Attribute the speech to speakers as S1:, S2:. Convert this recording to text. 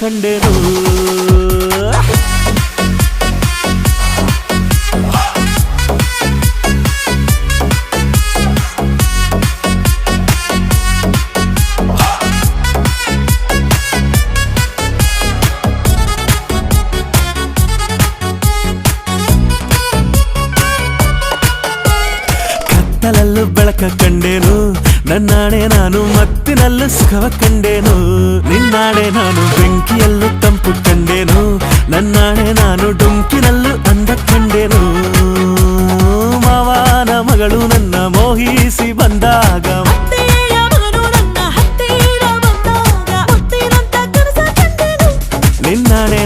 S1: ಕಂಡೆನು ಕತ್ತಲಲ್ಲೂ ಬೆಳಕ ಕಂಡೇನು ನನ್ನಾಣೆ ನಾನು ಮತ್ತಿನಲ್ಲೂ ಸುಖವ ಕಂಡೇನು ನಿನ್ನಾಣೆ ನಾನು ಬೆಂಕಿಯಲ್ಲೂ ತಂಪು ಕಂಡೇನು ನನ್ನಾಣೆ ನಾನು ಡುಂಕಿನಲ್ಲೂ ಅಂದ ಕಂಡೇನು ಮಾವನ ಮಗಳು ನನ್ನ ಮೋಹಿಸಿ ಬಂದಾಗ ನಿನ್ನಾಣೆ